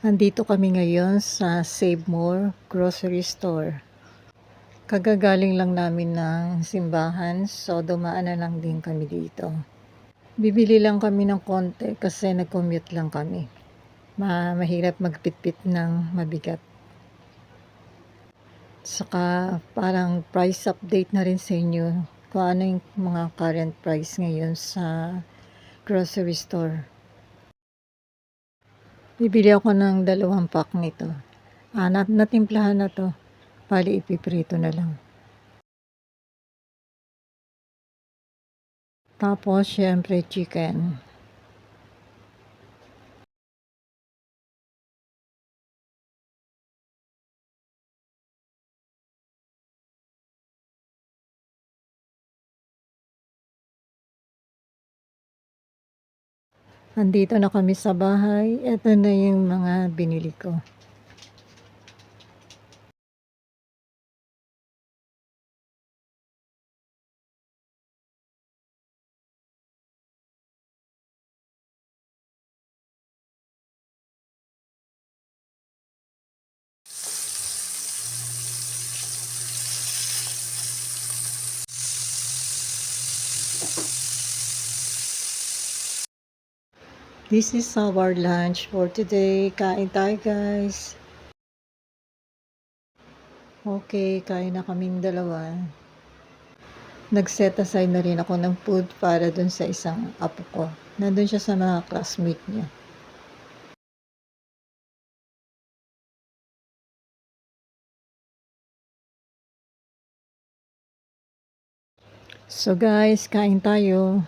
Nandito kami ngayon sa Save More Grocery Store. Kagagaling lang namin ng simbahan, so dumaan na lang din kami dito. Bibili lang kami ng konti kasi nag-commute lang kami. Mahirap magpitpit ng mabigat. Saka parang price update na rin sa inyo kung ano yung mga current price ngayon sa grocery store. Bibili ako ng 2 pack nito. Natimplahan na to. Bali ipiprito na lang. Tapos syempre chicken. Nandito na kami sa bahay. Ito na yung mga binili ko. This is our lunch for today. Kain tayo guys. Okay, kain na kaming dalawa. Nag-set aside na rin ako ng food para dun sa isang apo ko. Nandun siya sa mga classmate niya. So guys, kain tayo.